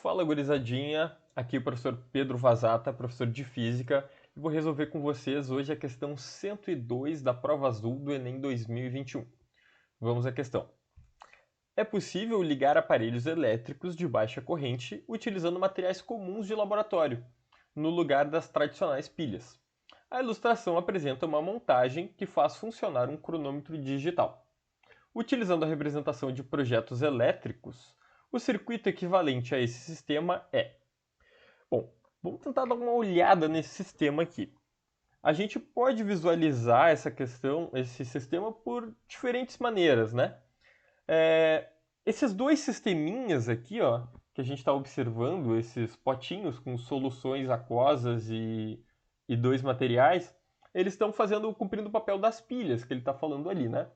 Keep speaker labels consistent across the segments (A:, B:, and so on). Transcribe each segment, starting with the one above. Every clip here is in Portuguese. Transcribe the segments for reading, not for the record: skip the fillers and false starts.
A: Fala, gurizadinha, aqui é o professor Pedro Vazata, professor de Física, e vou resolver com vocês hoje a questão 102 da prova azul do Enem 2021. Vamos à questão. É possível ligar aparelhos elétricos de baixa corrente utilizando materiais comuns de laboratório, no lugar das tradicionais pilhas. A ilustração apresenta uma montagem que faz funcionar um cronômetro digital. Utilizando a representação de projetos elétricos, o circuito equivalente a esse sistema é. Bom, vamos tentar dar uma olhada nesse sistema aqui. A gente pode visualizar essa questão, esse sistema por diferentes maneiras, né? Esses dois sisteminhas aqui, ó, que a gente está observando, esses potinhos com soluções aquosas e dois materiais, eles estão cumprindo o papel das pilhas que ele está falando ali, né?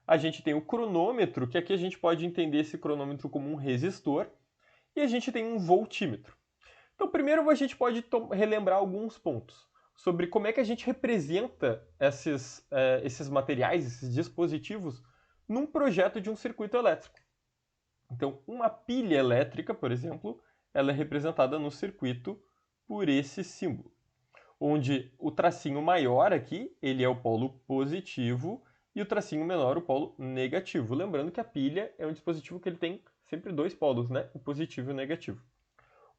A: A gente tem o cronômetro, que aqui a gente pode entender esse cronômetro como um resistor, e a gente tem um voltímetro. Então, primeiro a gente pode relembrar alguns pontos sobre como é que a gente representa esses materiais, esses dispositivos, num projeto de um circuito elétrico. Então, uma pilha elétrica, por exemplo, ela é representada no circuito por esse símbolo, onde o tracinho maior aqui, ele é o polo positivo, e o tracinho menor, o polo negativo. Lembrando que a pilha é um dispositivo que ele tem sempre dois polos, né? O positivo e o negativo.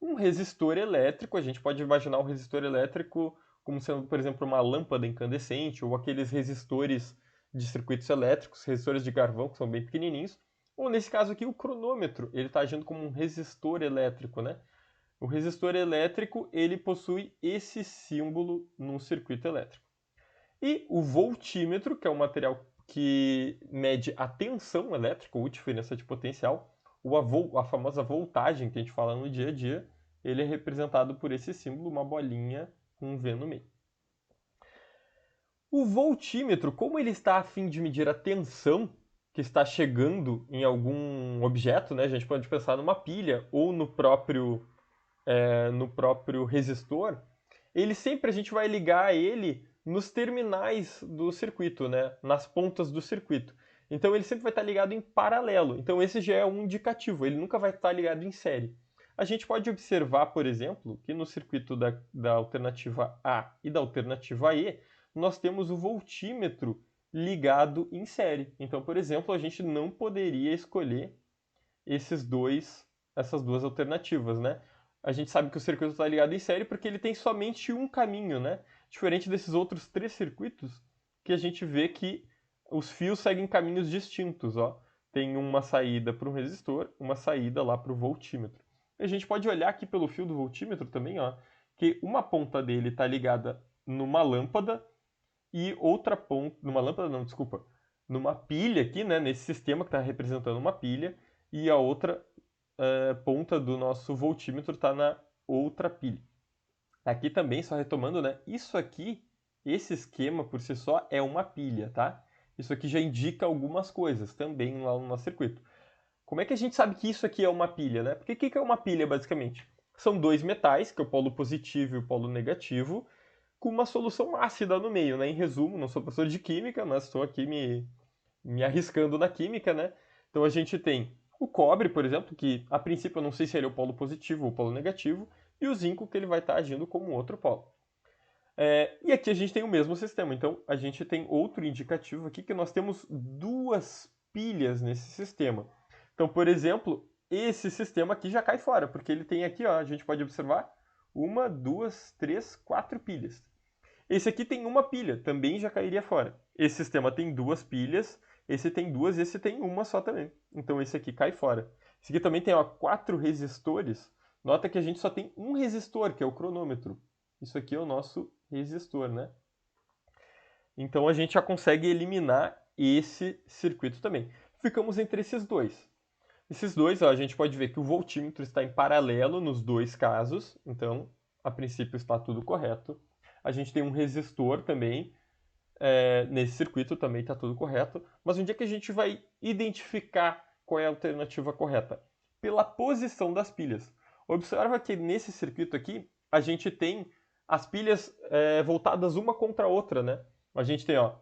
A: Um resistor elétrico, a gente pode imaginar um resistor elétrico como sendo, por exemplo, uma lâmpada incandescente ou aqueles resistores de circuitos elétricos, resistores de carvão que são bem pequenininhos. Ou nesse caso aqui, o cronômetro, ele está agindo como um resistor elétrico, né? O resistor elétrico, ele possui esse símbolo no circuito elétrico. E o voltímetro, que é um material que mede a tensão elétrica ou diferença de potencial, a famosa voltagem que a gente fala no dia a dia, ele é representado por esse símbolo, uma bolinha com um V no meio. O voltímetro, como ele está a fim de medir a tensão que está chegando em algum objeto, né? A gente pode pensar numa pilha ou no próprio resistor, ele sempre a gente vai ligar ele nos terminais do circuito, né? Nas pontas do circuito. Então ele sempre vai estar ligado em paralelo. Então esse já é um indicativo, ele nunca vai estar ligado em série. A gente pode observar, por exemplo, que no circuito da alternativa A e da alternativa E, nós temos o voltímetro ligado em série. Então, por exemplo, a gente não poderia escolher essas duas alternativas, né? A gente sabe que o circuito está ligado em série porque ele tem somente um caminho, né? Diferente desses outros três circuitos, que a gente vê que os fios seguem caminhos distintos, ó. Tem uma saída para um resistor, uma saída lá para o voltímetro. A gente pode olhar aqui pelo fio do voltímetro também, ó, que uma ponta dele está ligada numa lâmpada e outra ponta, numa lâmpada não, desculpa, numa pilha aqui, né, nesse sistema que está representando uma pilha, e a outra ponta do nosso voltímetro está na outra pilha. Aqui também, só retomando, né? Isso aqui, esse esquema por si só é uma pilha, tá? Isso aqui já indica algumas coisas também lá no nosso circuito. Como é que a gente sabe que isso aqui é uma pilha, né? Porque o que é uma pilha, basicamente? São dois metais, que é o polo positivo e o polo negativo, com uma solução ácida no meio, né? Em resumo, não sou professor de química, mas estou aqui me arriscando na química, né? Então a gente tem o cobre, por exemplo, que a princípio eu não sei se ele é o polo positivo ou o polo negativo, e o zinco que ele vai estar agindo como outro polo. E aqui a gente tem o mesmo sistema, então a gente tem outro indicativo aqui que nós temos duas pilhas nesse sistema. Então, por exemplo, esse sistema aqui já cai fora, porque ele tem aqui, ó, a gente pode observar, uma, duas, três, quatro pilhas. Esse aqui tem uma pilha, também já cairia fora. Esse sistema tem duas pilhas, esse tem duas, esse tem uma só também. Então esse aqui cai fora. Esse aqui também tem ó, quatro resistores. Nota que a gente só tem um resistor, que é o cronômetro. Isso aqui é o nosso resistor, né? Então a gente já consegue eliminar esse circuito também. Ficamos entre esses dois. Esses dois, ó, a gente pode ver que o voltímetro está em paralelo nos dois casos. Então, a princípio está tudo correto. A gente tem um resistor também, nesse circuito também está tudo correto. Mas onde é que a gente vai identificar qual é a alternativa correta? Pela posição das pilhas. Observa que nesse circuito aqui, a gente tem as pilhas voltadas uma contra a outra, né? A gente tem, ó,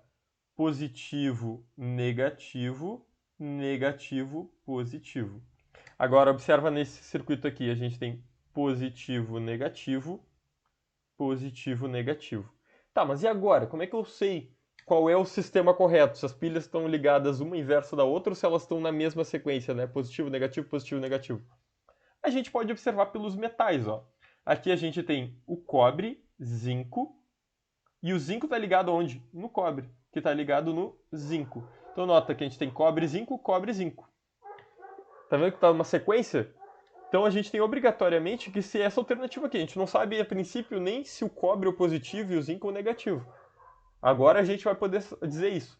A: positivo, negativo, negativo, positivo. Agora, observa nesse circuito aqui, a gente tem positivo, negativo, positivo, negativo. Tá, mas e agora? Como é que eu sei qual é o sistema correto? Se as pilhas estão ligadas uma inversa da outra ou se elas estão na mesma sequência, né? Positivo, negativo, positivo, negativo. A gente pode observar pelos metais, ó. Aqui a gente tem o cobre, zinco, e o zinco está ligado aonde? No cobre, que está ligado no zinco. Então nota que a gente tem cobre, zinco, cobre, zinco. Tá vendo que está uma sequência? Então a gente tem obrigatoriamente que ser essa alternativa aqui. A gente não sabe a princípio nem se o cobre é o positivo e o zinco é o negativo. Agora a gente vai poder dizer isso.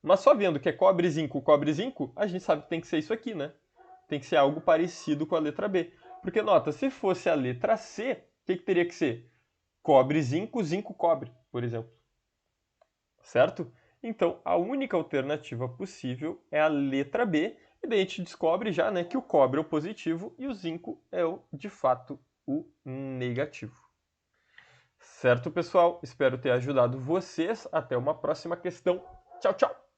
A: Mas só vendo que é cobre, zinco, a gente sabe que tem que ser isso aqui, né? Tem que ser algo parecido com a letra B. Porque nota, se fosse a letra C, o que teria que ser? Cobre, zinco, cobre, por exemplo. Certo? Então, a única alternativa possível é a letra B, e daí a gente descobre já, né, que o cobre é o positivo e o zinco é, de fato, o negativo. Certo, pessoal? Espero ter ajudado vocês. Até uma próxima questão. Tchau, tchau!